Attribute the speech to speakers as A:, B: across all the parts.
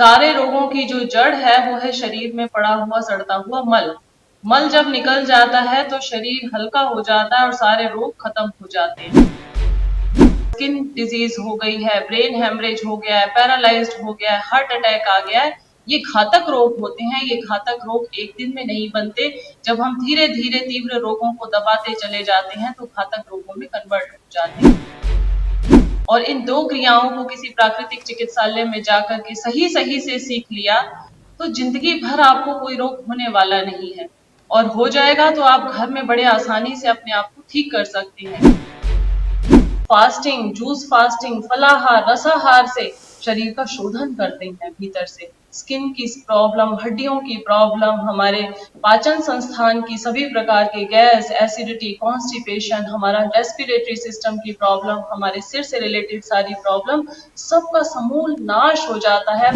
A: सारे रोगों की जो जड़ है वो है शरीर में पड़ा हुआ सड़ता हुआ मल। मल जब निकल जाता है तो शरीर हल्का हो जाता है और सारे रोग खत्म हो जाते हैं। स्किन डिजीज हो गई है, ब्रेन हेमरेज हो गया है, पैरालाइज्ड हो गया है, हार्ट अटैक आ गया है, ये घातक रोग होते हैं। ये घातक रोग एक दिन में नहीं बनते। जब हम धीरे धीरे तीव्र रोगों को दबाते चले जाते हैं तो घातक रोगों में कन्वर्ट हो जाते हैं। और इन दो क्रियाओं को किसी प्राकृतिक चिकित्सालय में जाकर के सही सही से सीख लिया तो जिंदगी भर आपको कोई रोग होने वाला नहीं है। और हो जाएगा तो आप घर में बड़े आसानी से अपने आप को ठीक कर सकते हैं। फास्टिंग, जूस फास्टिंग, फलाहार, रसाहार से शरीर का शोधन करते हैं भीतर से। स्किन की प्रॉब्लम, हड्डियों की प्रॉब्लम, हमारे पाचन संस्थान की सभी प्रकार के गैस, एसिडिटी, कॉन्स्टिपेशन, हमारा रेस्पिरेटरी सिस्टम की प्रॉब्लम, हमारे सिर से रिलेटेड सारी प्रॉब्लम, सबका समूल नाश हो जाता है।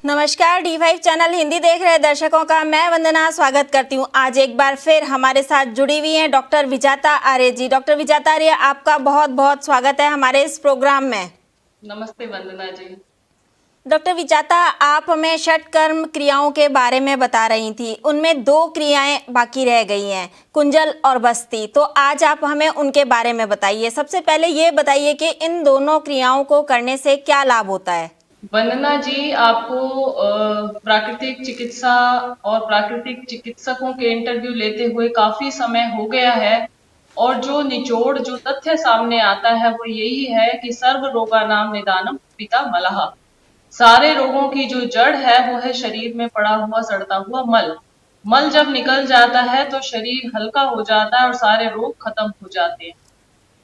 B: नमस्कार, D5 चैनल हिंदी देख रहे दर्शकों का मैं वंदना स्वागत करती हूं। आज एक बार फिर हमारे साथ जुड़ी हुई हैं डॉक्टर विजाता आर्य जी। डॉक्टर विजाता आर्य, आपका बहुत बहुत स्वागत है हमारे इस प्रोग्राम में।
A: नमस्ते वंदना जी।
B: डॉक्टर विजाता, आप हमें षटकर्म क्रियाओं के बारे में बता रही थी। उनमें 2 क्रियाएं बाकी रह गई हैं, कुंजल और बस्ती। तो आज आप हमें उनके बारे में बताइए। सबसे पहले ये बताइए कि इन दोनों क्रियाओं को करने से क्या लाभ होता है।
A: वंदना जी, आपको प्राकृतिक चिकित्सा और प्राकृतिक चिकित्सकों के इंटरव्यू लेते हुए काफी समय हो गया है और जो निचोड़, जो तथ्य सामने आता है वो यही है कि सर्व रोगानाम निदानम पिता मलः। सारे रोगों की जो जड़ है वो है शरीर में पड़ा हुआ सड़ता हुआ मल। मल जब निकल जाता है तो शरीर हल्का हो जाता है और सारे रोग खत्म हो जाते हैं।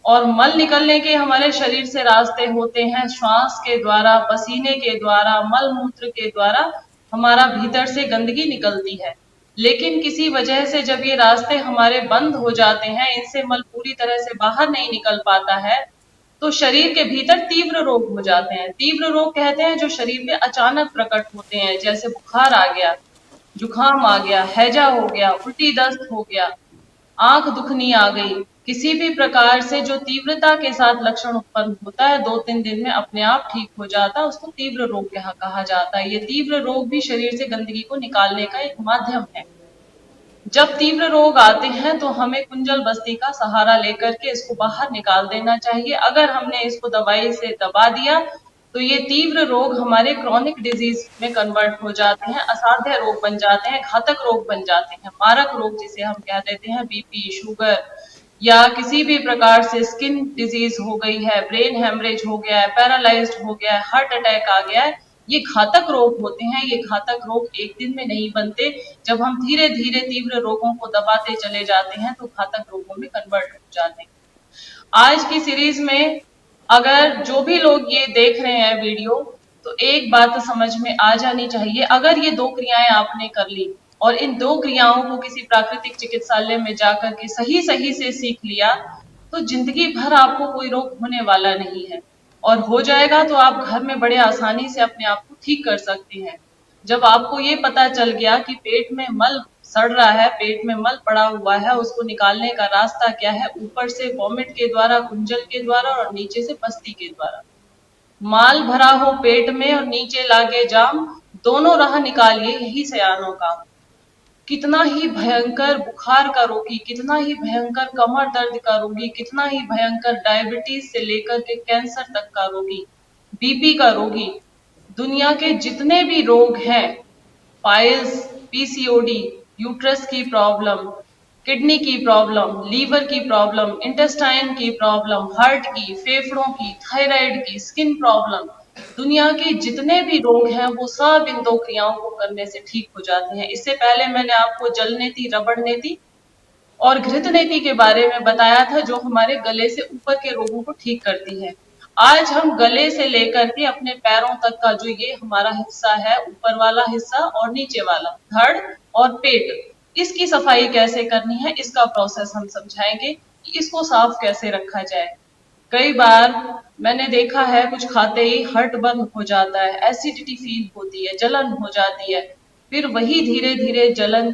A: और मल निकलने के हमारे शरीर से रास्ते होते हैं श्वास के द्वारा, पसीने के द्वारा, मल मूत्र के द्वारा हमारा भीतर से गंदगी निकलती है। लेकिन किसी वजह से जब ये रास्ते हमारे बंद हो जाते हैं, इनसे मल पूरी तरह से बाहर नहीं निकल पाता है, तो शरीर के भीतर तीव्र रोग हो जाते हैं। तीव्र रोग कहते हैं जो शरीर में अचानक प्रकट होते हैं, जैसे बुखार आ गया, जुकाम आ गया, हैजा हो गया, उल्टी दस्त हो गया, आंख दुखनी आ गई। किसी भी प्रकार से जो तीव्रता के साथ लक्षण उत्पन्न होता है 2-3 दिन में अपने आप ठीक हो जाता है, उसको तीव्र रोग कहा जाता है। ये तीव्र रोग भी शरीर से गंदगी को निकालने का एक माध्यम है। जब तीव्र रोग आते हैं तो हमें कुंजल बस्ती का सहारा लेकर के इसको बाहर निकाल देना चाहिए। अगर हमने इसको दवाई से दबा दिया तो ये तीव्र रोग हमारे क्रॉनिक डिजीज में कन्वर्ट हो जाते हैं, असाध्य रोग बन जाते हैं, घातक रोग बन जाते हैं, मारक रोग जिसे हम कह देते हैं। बीपी, शुगर या किसी भी प्रकार से स्किन डिजीज हो गई है, ब्रेन हेमरेज हो गया है, पैरालाइज्ड हो गया है, हार्ट अटैक आ गया है, ये घातक रोग होते हैं। ये घातक रोग एक दिन में नहीं बनते। जब हम धीरे धीरे तीव्र रोगों को दबाते चले जाते हैं तो घातक रोगों में कन्वर्ट हो जाते हैं। आज की सीरीज में अगर जो भी लोग ये देख रहे हैं वीडियो, तो एक बात समझ में आ जानी चाहिए। अगर ये 2 क्रियाएं आपने कर ली और इन 2 क्रियाओं को किसी प्राकृतिक चिकित्सालय में जाकर के सही सही से सीख लिया तो जिंदगी भर आपको कोई रोग होने वाला नहीं है। और हो जाएगा तो आप घर में बड़े आसानी से अपने आप को ठीक कर सकते हैं। जब आपको ये पता चल गया कि पेट में मल सड़ रहा है, पेट में मल पड़ा हुआ है, उसको निकालने का रास्ता क्या है, ऊपर से वॉमिट के द्वारा, कुंजल के द्वारा और नीचे से बस्ती के द्वारा। माल भरा हो पेट में और नीचे लागे जाम, दोनों राह निकालिए, यही सयानों का। कितना ही भयंकर बुखार का रोगी, कितना ही भयंकर कमर दर्द का रोगी, कितना ही भयंकर डायबिटीज से लेकर के कैंसर तक का रोगी, बीपी का रोगी, दुनिया के जितने भी रोग हैं, पाइल्स, पीसीओडी, यूट्रस की प्रॉब्लम, किडनी की प्रॉब्लम, लीवर की प्रॉब्लम, इंटेस्टाइन की प्रॉब्लम, हार्ट की, फेफड़ों की, थायराइड की, स्किन प्रॉब्लम, दुनिया के जितने भी रोग हैं वो सब इन 2 क्रियाओं को करने से ठीक हो जाते हैं। इससे पहले मैंने आपको जल नेति, रबड़ नेति और घृत नेति के बारे में बताया था जो हमारे गले से ऊपर के रोगों को ठीक करती है। आज हम गले से लेकर के अपने पैरों तक का जो ये हमारा हिस्सा है, ऊपर वाला हिस्सा और नीचे वाला, धड़ और पेट, इसकी सफाई कैसे करनी है, इसका प्रोसेस हम समझाएंगे कि इसको साफ कैसे रखा जाए। कई बार मैंने देखा है कुछ खाते ही हर्ट बर्न हो जाता है, एसिडिटी फील होती है, जलन हो जाती है, फिर वही धीरे धीरे जलन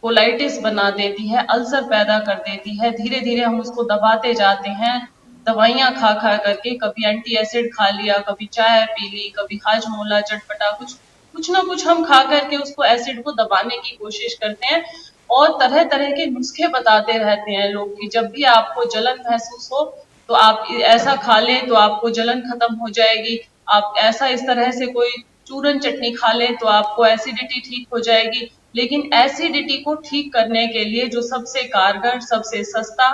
A: कोलाइटिस बना देती है, अल्सर पैदा कर देती है। धीरे धीरे हम उसको दबाते जाते हैं, दवाइयां खा खा करके, कभी एंटी एसिड खा लिया, कभी चाय पी ली, कभी हाजमोला चटपटा कुछ कुछ ना कुछ हम खा करके उसको एसिड को दबाने की कोशिश करते हैं। और तरह तरह के नुस्खे बताते रहते हैं लोग कि जब भी आपको जलन महसूस हो तो आप ऐसा खा लें तो आपको जलन खत्म हो जाएगी। आप ऐसा इस तरह से कोई चूरन चटनी खा लें तो आपको एसिडिटी ठीक हो जाएगी। लेकिन एसिडिटी को ठीक करने के लिए जो सबसे कारगर, सबसे सस्ता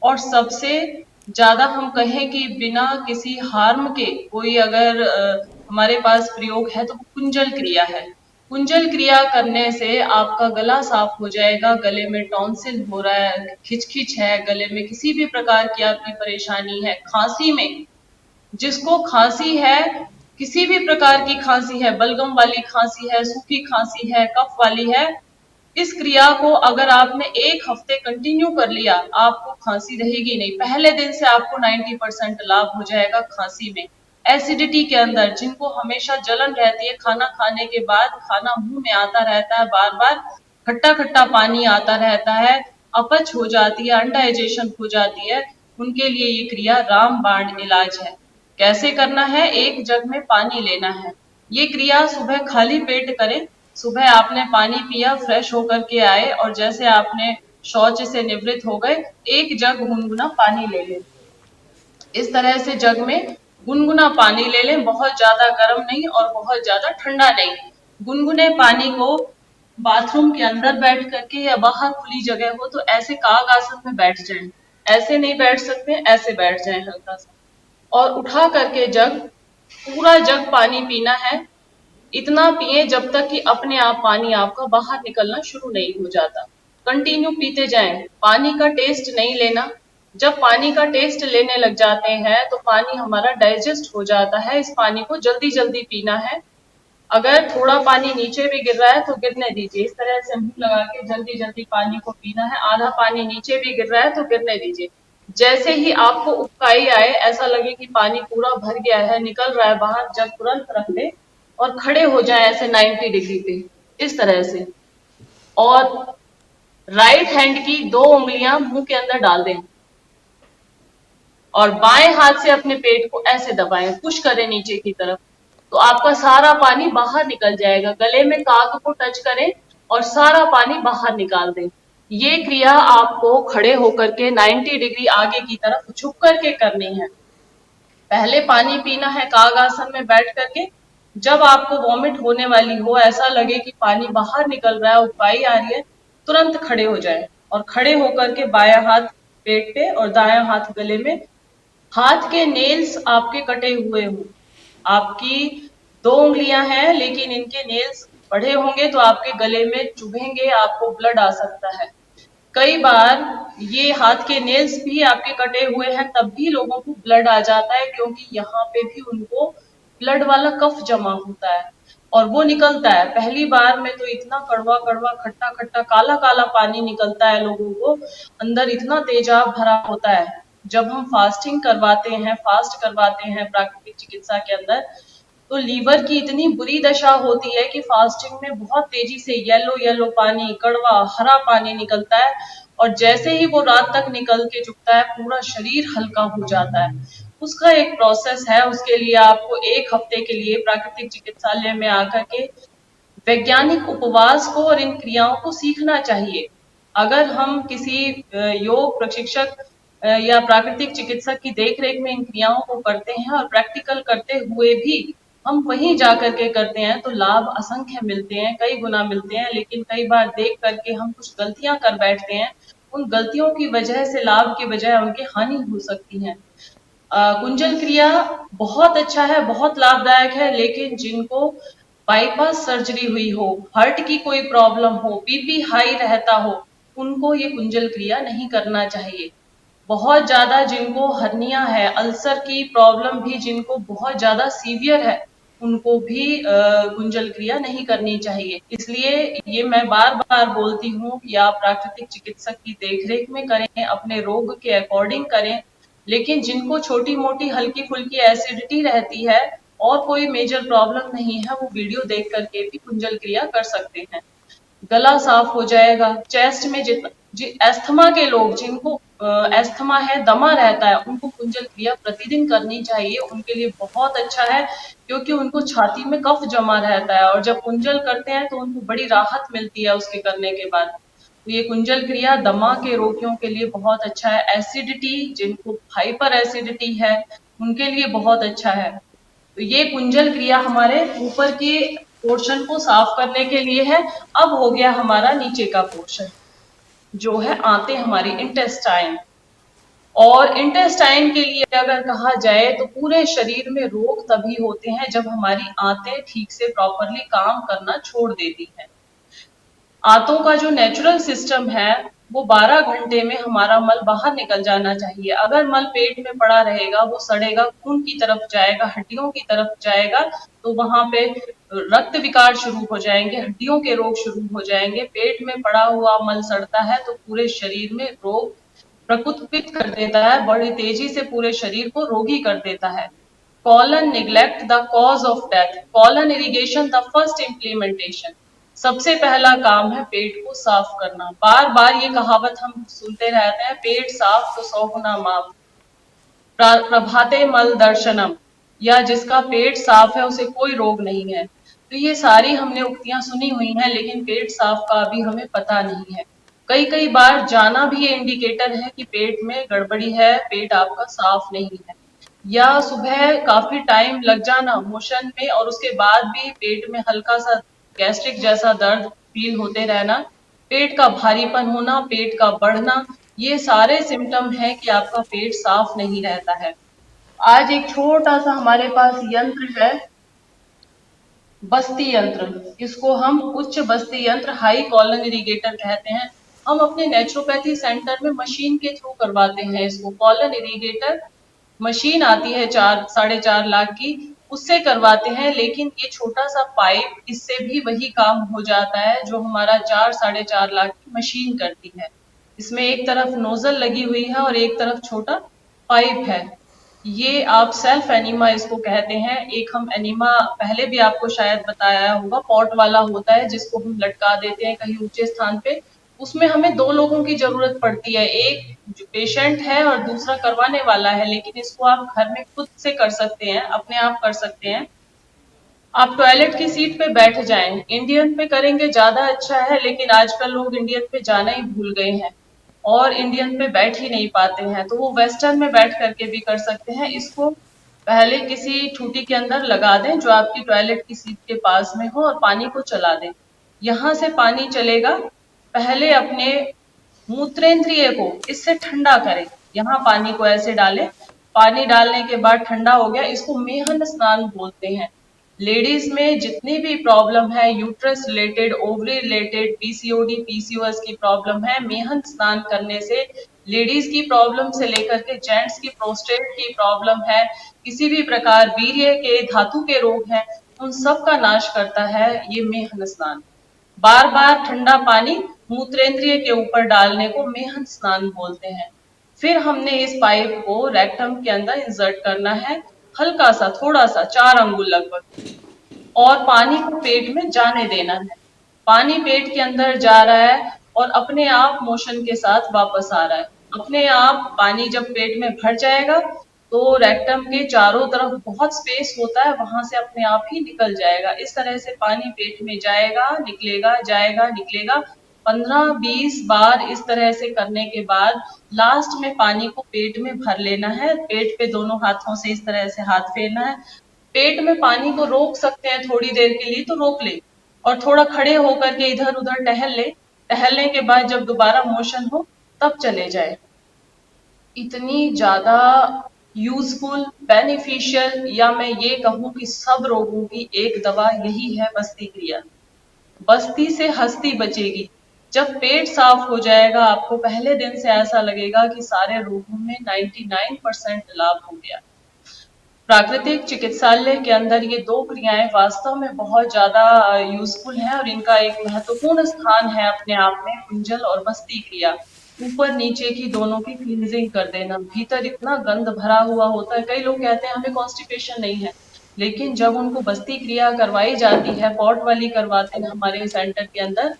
A: और सबसे ज्यादा हम कहें कि बिना किसी हार्म के कोई अगर हमारे पास प्रयोग है तो वो कुंजल क्रिया है। कुंजल क्रिया करने से आपका गला साफ हो जाएगा। गले में टॉन्सिल हो रहा है, खिचखिच है, गले में किसी भी प्रकार की आपकी परेशानी है, खांसी में, जिसको खांसी है, किसी भी प्रकार की खांसी है, बलगम वाली खांसी है, सूखी खांसी है, कफ वाली है, इस क्रिया को अगर आपने 1 हफ्ते कंटिन्यू कर लिया, आपको खांसी रहेगी नहीं। पहले दिन से आपको 90% लाभ हो जाएगा खांसी में। एसिडिटी के अंदर जिनको हमेशा जलन रहती है, खाना खाने के बाद खाना मुंह में आता रहता है, बार बार खट्टा खट्टा पानी आता रहता है, अपच हो जाती है, अनडाइजेशन हो जाती है, उनके लिए ये क्रिया रामबाण इलाज है। कैसे करना है? एक जग में पानी लेना है। ये क्रिया सुबह खाली पेट करें। सुबह आपने पानी पिया, फ्रेश होकर के आए और जैसे आपने शौच से निवृत्त हो गए, एक जग गुनगुना पानी ले लें। इस तरह से जग में गुनगुना पानी ले लें, बहुत ज्यादा गर्म नहीं और बहुत ज्यादा ठंडा नहीं। गुनगुने पानी को बाथरूम के अंदर बैठ करके या बाहर खुली जगह हो तो ऐसे काग आसन में बैठ जाएं। ऐसे नहीं बैठ सकते, ऐसे बैठ जाएं हल्का सा, और उठा करके जग, पूरा जग पानी पीना है। इतना पिए जब तक कि अपने आप पानी आपका बाहर निकलना शुरू नहीं हो जाता। कंटिन्यू पीते जाएं। पानी का टेस्ट नहीं लेना। जब पानी का टेस्ट लेने लग जाते हैं तो पानी हमारा डाइजेस्ट हो जाता है। इस पानी को जल्दी जल्दी पीना है। अगर थोड़ा पानी नीचे भी गिर रहा है तो गिरने दीजिए। इस तरह से मुंह लगा के जल्दी जल्दी पानी को पीना है। आधा पानी नीचे भी गिर रहा है तो गिरने दीजिए। जैसे ही आपको उबकाई आए, ऐसा लगे कि पानी पूरा भर गया है, निकल रहा है बाहर, जब तुरंत रख दे और खड़े हो जाए ऐसे 90 डिग्री पे, इस तरह से। और राइट हैंड की 2 उंगलियां मुंह के अंदर डाल दें और बाएं हाथ से अपने पेट को ऐसे दबाएं, पुश करें नीचे की तरफ, तो आपका सारा पानी बाहर निकल जाएगा। गले में काग को टच करें और सारा पानी बाहर निकाल दें। ये क्रिया आपको खड़े होकर के 90 डिग्री आगे की तरफ झुक करके करनी है। पहले पानी पीना है काग आसन में बैठ करके। जब आपको वॉमिट होने वाली हो, ऐसा लगे कि पानी बाहर निकल रहा है, उबाई आ रही है, तुरंत खड़े हो जाएं और खड़े होकर के बायां हाथ पेट पे और दायां हाथ गले में। हाथ के नेल्स आपके कटे हुए हों। आपकी 2 उंगलियां हैं लेकिन इनके नेल्स बड़े होंगे तो आपके गले में चुभेंगे, आपको ब्लड आ सकता है। कई बार ये हाथ के नेल्स भी आपके कटे हुए हैं तब भी लोगों को ब्लड आ जाता है, क्योंकि यहाँ पे भी उनको ब्लड वाला कफ जमा होता है और वो निकलता है। पहली बार में तो इतना कड़वा कड़वा, खट्टा खट्टा, काला काला पानी निकलता है, लोगों को अंदर इतना तेजाब भरा होता है। जब हम फास्टिंग करवाते हैं, फास्ट करवाते हैं प्राकृतिक चिकित्सा के अंदर, तो लीवर की इतनी बुरी दशा होती है कि फास्टिंग में बहुत तेजी से येलो येलो पानी, कड़वा हरा पानी निकलता है और जैसे ही वो रात तक निकल के चुकता है, पूरा शरीर हल्का हो जाता है। उसका एक प्रोसेस है। उसके लिए आपको 1 हफ्ते के लिए प्राकृतिक चिकित्सालय में आकर के वैज्ञानिक उपवास को और इन क्रियाओं को सीखना चाहिए। अगर हम किसी योग प्रशिक्षक या प्राकृतिक चिकित्सक की देखरेख में इन क्रियाओं को करते हैं और प्रैक्टिकल करते हुए भी हम वहीं जाकर के करते हैं तो लाभ असंख्य मिलते हैं, कई गुना मिलते हैं। लेकिन कई बार देख करके हम कुछ गलतियां कर बैठते हैं। उन गलतियों की वजह से लाभ की बजाय उनकी हानि हो सकती है। कुंजल क्रिया बहुत अच्छा है, बहुत लाभदायक है, लेकिन जिनको बाईपास सर्जरी हुई हो, हार्ट की कोई प्रॉब्लम हो, बीपी हाई रहता हो, उनको ये कुंजल क्रिया नहीं करना चाहिए। बहुत ज्यादा जिनको हर्निया है, अल्सर की प्रॉब्लम भी जिनको बहुत ज्यादा सीवियर है, उनको भी कुंजल क्रिया नहीं करनी चाहिए। इसलिए ये मैं बार बार बोलती हूँ कि आप प्राकृतिक चिकित्सक की देखरेख में करें, अपने रोग के अकॉर्डिंग करें। लेकिन जिनको छोटी मोटी हल्की फुल्की एसिडिटी रहती है और कोई मेजर प्रॉब्लम नहीं है, वो वीडियो देख करके भी कुंजल क्रिया कर सकते हैं। गला साफ हो जाएगा। चेस्ट में जितना जी एस्थमा के लोग जिनको एस्थमा है, दमा रहता है, उनको कुंजल क्रिया प्रतिदिन करनी चाहिए। उनके लिए बहुत अच्छा है, क्योंकि उनको छाती में कफ जमा रहता है और जब कुंजल करते हैं तो उनको बड़ी राहत मिलती है उसके करने के बाद। तो ये कुंजल क्रिया दमा के रोगियों के लिए बहुत अच्छा है। एसिडिटी, जिनको हाइपर एसिडिटी है, उनके लिए बहुत अच्छा है। तो ये कुंजल क्रिया हमारे ऊपर के पोर्शन को साफ करने के लिए है। अब हो गया हमारा नीचे का पोर्शन, जो है आंतें हमारी, इंटेस्टाइन। और इंटेस्टाइन के लिए अगर कहा जाए तो पूरे शरीर में रोग तभी होते हैं जब हमारी आंतें ठीक से प्रॉपरली काम करना छोड़ देती हैं। आंतों का जो नेचुरल सिस्टम है, वो 12 घंटे में हमारा मल बाहर निकल जाना चाहिए। अगर मल पेट में पड़ा रहेगा, वो सड़ेगा, खून की तरफ जाएगा, हड्डियों की तरफ जाएगा, तो वहां पे रक्त विकार शुरू हो जाएंगे, हड्डियों के रोग शुरू हो जाएंगे। पेट में पड़ा हुआ मल सड़ता है तो पूरे शरीर में रोग प्रकुपित कर देता है, बड़ी तेजी से पूरे शरीर को रोगी कर देता है। Colon neglect the cause of death, colon irrigation the first implementation. सबसे पहला काम है पेट को साफ करना। बार बार ये कहावत हम सुनते रहते हैं, पेट साफ तो 100 गुना माफ। प्रभाते मल दर्शनम, या जिसका पेट साफ है उसे कोई रोग नहीं है। तो ये सारी हमने उक्तियां सुनी हुई हैं, लेकिन पेट साफ का अभी हमें पता नहीं है। कई कई बार जाना भी ये इंडिकेटर है कि पेट में गड़बड़ी है, पेट आपका साफ नहीं है। या सुबह काफी टाइम लग जाना मोशन में और उसके बाद भी पेट में हल्का सा गैस्ट्रिक जैसा दर्द फील होते रहना, पेट का भारीपन होना, पेट का बढ़ना, ये सारे सिम्टम है कि आपका पेट साफ नहीं रहता है। आज एक छोटा सा हमारे पास यंत्र है, बस्ती यंत्र। इसको हम उच्च बस्ती यंत्र, हाई कॉलन इरिगेटर कहते हैं। हम अपने नेचुरोपैथी सेंटर में मशीन के थ्रू करवाते हैं इसको। कॉलन इरिगेटर मशीन आती है 4-4.5 लाख की, उससे करवाते हैं। लेकिन ये छोटा सा पाइप, इससे भी वही काम हो जाता है जो हमारा 4-4.5 लाख की मशीन करती है। इसमें एक तरफ नोजल लगी हुई है और एक तरफ छोटा पाइप है। ये आप सेल्फ एनीमा इसको कहते हैं। एक हम एनीमा पहले भी आपको शायद बताया होगा, पॉट वाला होता है जिसको हम लटका देते हैं कहीं ऊंचे स्थान पे। उसमें हमें 2 लोगों की जरूरत पड़ती है, एक जो पेशेंट है और दूसरा करवाने वाला है। लेकिन इसको आप घर में खुद से कर सकते हैं, अपने आप कर सकते हैं। आप टॉयलेट की सीट पे बैठ जाएं, इंडियन पे करेंगे ज्यादा अच्छा है, लेकिन आजकल लोग इंडियन पे जाना ही भूल गए हैं और इंडियन पे बैठ ही नहीं पाते हैं, तो वो वेस्टर्न में बैठ करके भी कर सकते हैं। इसको पहले किसी ठूटी के अंदर लगा दें जो आपकी टॉयलेट की सीट के पास में हो और पानी को चला दें। यहाँ से पानी चलेगा, पहले अपने मूत्रेंद्रिय को इससे ठंडा करें। यहाँ पानी को ऐसे डालें, पानी डालने के बाद ठंडा हो गया, इसको मेहन स्नान बोलते हैं। लेडीज में जितनी भी प्रॉब्लम है, uterus related, ovary related, PCOD, PCOS की प्रॉब्लम है, मेहन स्नान करने से लेडीज की प्रॉब्लम से लेकर के जेंट्स की प्रोस्टेट की प्रॉब्लम है, किसी भी प्रकार वीर्य के धातु के रोग हैं, उन सब का नाश करता है ये मेहन स्नान। बार बार ठंडा पानी मूत्रेंद्रिय के ऊपर डालने को मेहन स्नान बोलते हैं। फिर हमने इस पाइप को रेक्टम के अंदर इंसर्ट करना है, हल्का सा, थोड़ा सा, 4 अंगुल लगभग, और पानी को पेट में जाने देना है। पानी पेट के अंदर जा रहा है और अपने आप मोशन के साथ वापस आ रहा है। अपने आप पानी जब पेट में भर जाएगा तो रेक्टम के चारों तरफ बहुत स्पेस होता है, वहां से अपने आप ही निकल जाएगा। इस तरह से पानी पेट में जाएगा, निकलेगा, जाएगा, निकलेगा। 15-20 बार इस तरह से करने के बाद लास्ट में पानी को पेट में भर लेना है। पेट पे दोनों हाथों से इस तरह से हाथ फेरना है। पेट में पानी को रोक सकते हैं थोड़ी देर के लिए तो रोक ले, और थोड़ा खड़े होकर के इधर उधर टहल ले। टहलने के बाद जब दोबारा मोशन हो तब चले जाए। इतनी ज्यादा यूजफुल, बेनिफिशियल, या मैं ये कहूँ कि सब रोगों की एक दवा यही है, बस्ती क्रिया। बस्ती से हस्ती बचेगी। जब पेट साफ हो जाएगा, आपको पहले दिन से ऐसा लगेगा कि सारे रोगों में 99% लाभ हो गया। प्राकृतिक चिकित्सालय के अंदर ये 2 क्रियाएं वास्तव में बहुत ज्यादा यूजफुल हैं और इनका एक महत्वपूर्ण स्थान है अपने आप में, कुंजल और बस्ती क्रिया। ऊपर नीचे की दोनों की क्लींजिंग कर देना। भीतर इतना गंद भरा हुआ होता है, कई लोग कहते हैं हमें कॉन्स्टिपेशन नहीं है, लेकिन जब उनको बस्ती क्रिया करवाई जाती है, पॉट वाली करवाते हैं हमारे सेंटर के अंदर,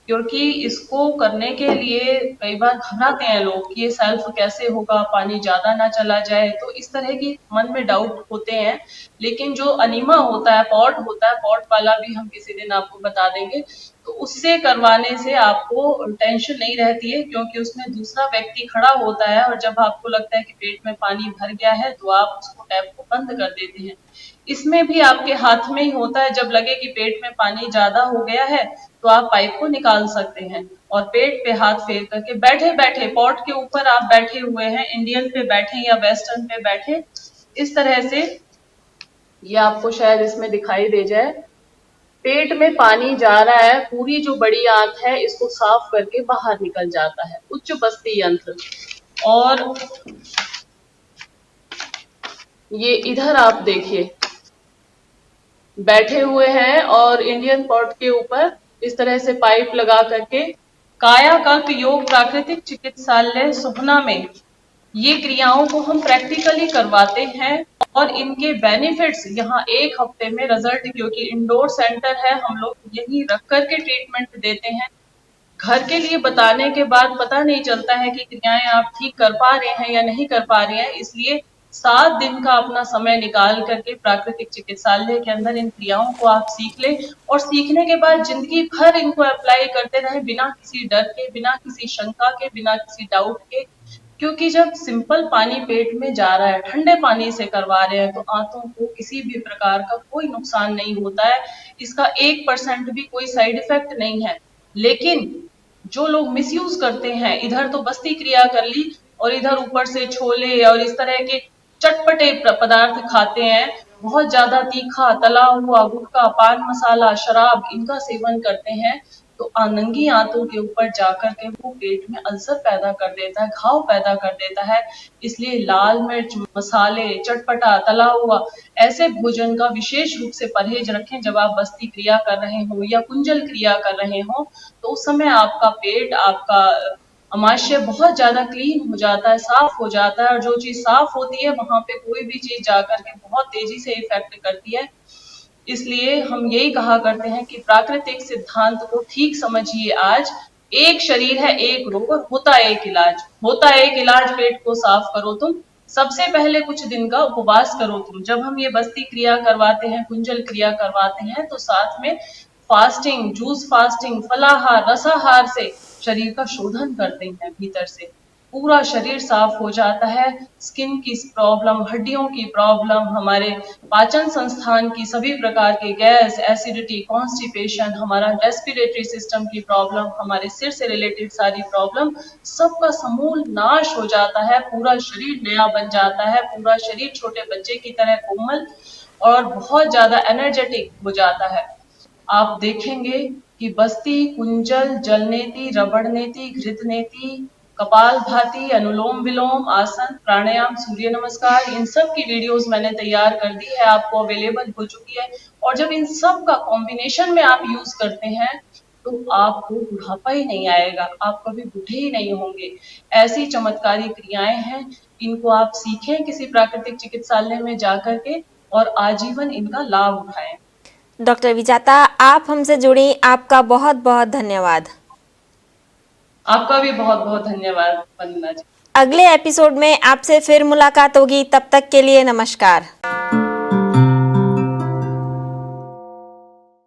A: क्योंकि इसको करने के लिए कई बार घबराते हैं लोग कि ये सेल्फ कैसे होगा, पानी ज्यादा ना चला जाए, तो इस तरह की मन में डाउट होते हैं। लेकिन जो अनीमा होता है, पॉट वाला भी हम किसी दिन आपको बता देंगे, तो उससे करवाने से आपको टेंशन नहीं रहती है, क्योंकि उसमें दूसरा व्यक्ति खड़ा होता है और जब आपको लगता है कि पेट में पानी भर गया है तो आप उसको टैप को बंद कर देते हैं। इसमें भी आपके हाथ में ही होता है, जब लगे कि पेट में पानी ज्यादा हो गया है तो आप पाइप को निकाल सकते हैं और पेट पे हाथ फेर करके बैठे बैठे, पॉट के ऊपर आप बैठे हुए हैं, इंडियन पे बैठे या वेस्टर्न पे बैठे, इस तरह से, ये आपको शायद इसमें दिखाई दे जाए, पेट में पानी जा रहा है, पूरी जो बड़ी आंत है इसको साफ करके बाहर निकल जाता है, उच्च बस्ती यंत्र। और ये इधर आप देखिए, बैठे हुए हैं और इंडियन पॉट के ऊपर इस तरह से पाइप लगा करके, कायाकल्प योग प्राकृतिक चिकित्सालय सोहना में ये क्रियाओं को हम प्रैक्टिकली करवाते हैं और इनके बेनिफिट्स यहाँ 1 हफ्ते में रिजल्ट, क्योंकि इंडोर सेंटर है, हम लोग यही रख करके ट्रीटमेंट देते हैं। घर के लिए बताने के बाद पता नहीं चलता है कि क्रियाएं आप ठीक कर पा रहे हैं या नहीं कर पा रहे हैं, इसलिए 7 दिन का अपना समय निकाल करके प्राकृतिक चिकित्सालय के अंदर इन क्रियाओं को आप सीख लें और सीखने के बाद जिंदगी भर इनको अप्लाई करते रहें, बिना किसी डर के, बिना किसी शंका के, बिना किसी डाउट के। क्योंकि जब सिंपल पानी पेट में जा रहा है, ठंडे पानी से करवा रहे हैं, तो आंतों को किसी भी प्रकार का कोई नुकसान नहीं होता है, इसका 1% भी कोई साइड इफेक्ट नहीं है। लेकिन जो लोग मिसयूज करते हैं, इधर तो बस्ती क्रिया कर ली और इधर ऊपर से छोले और इस तरह के चटपटे पदार्थ खाते हैं, बहुत ज्यादा तीखा, तला हुआ, गुटखा, पान मसाला, शराब, इनका सेवन करते हैं, तो नंगी आंतों के ऊपर जाकर के वो पेट में अल्सर पैदा कर देता है, घाव पैदा कर देता है। इसलिए लाल मिर्च, मसाले, चटपटा, तला हुआ, ऐसे भोजन का विशेष रूप से परहेज रखें जब आप बस्ती क्रिया कर रहे हो या कुंजल क्रिया कर रहे हो, तो उस समय आपका पेट, आपका अमाशय बहुत ज्यादा क्लीन हो जाता है, साफ हो जाता है, और जो चीज साफ होती है वहां पे कोई भी चीज जाकर के बहुत तेजी से इफेक्ट करती है। इसलिए हम यही कहा करते हैं कि प्राकृतिक सिद्धांत को ठीक समझिए। आज एक शरीर है, एक रोग, और होता एक इलाज, होता एक इलाज, पेट को साफ करो तुम, सबसे पहले कुछ दिन का उपवास करो तुम। जब हम ये बस्ती क्रिया करवाते हैं, कुंजल क्रिया करवाते हैं, तो साथ में फास्टिंग, जूस फास्टिंग, फलाहार, रसाहार से शरीर का शोधन करते हैं, भीतर से पूरा शरीर साफ हो जाता है। स्किन की प्रॉब्लम, हड्डियों की प्रॉब्लम, हमारे पाचन संस्थान की सभी प्रकार के गैस, एसिडिटी, कॉन्स्टिपेशन, हमारा रेस्पिरेटरी सिस्टम की प्रॉब्लम, हमारे सिर से रिलेटेड सारी प्रॉब्लम, सबका समूल नाश हो जाता है, पूरा शरीर नया बन जाता है, पूरा शरीर छोटे बच्चे की तरह कोमल और बहुत ज्यादा एनर्जेटिक हो जाता है। आप देखेंगे कि बस्ती, कुंजल, जलनेति, रबड़नेति, घृतनेति, कपालभाति, अनुलोम विलोम आसन, प्राणायाम, सूर्य नमस्कार, इन सब की वीडियोस मैंने तैयार कर दी है, आपको अवेलेबल हो चुकी है। और जब इन सब का कॉम्बिनेशन में आप यूज करते हैं तो आपको बुढ़ापा ही नहीं आएगा, आप कभी बूढ़े ही नहीं होंगे। ऐसी चमत्कारी क्रियाएं हैं, इनको आप सीखें किसी प्राकृतिक चिकित्सालय में जाकर के और आजीवन इनका लाभ उठाएं।
B: डॉक्टर विजाता, आप हमसे जुड़ी, आपका बहुत बहुत धन्यवाद।
A: आपका भी बहुत बहुत धन्यवाद वंदना जी।
B: अगले एपिसोड में आपसे फिर मुलाकात होगी, तब तक के लिए नमस्कार।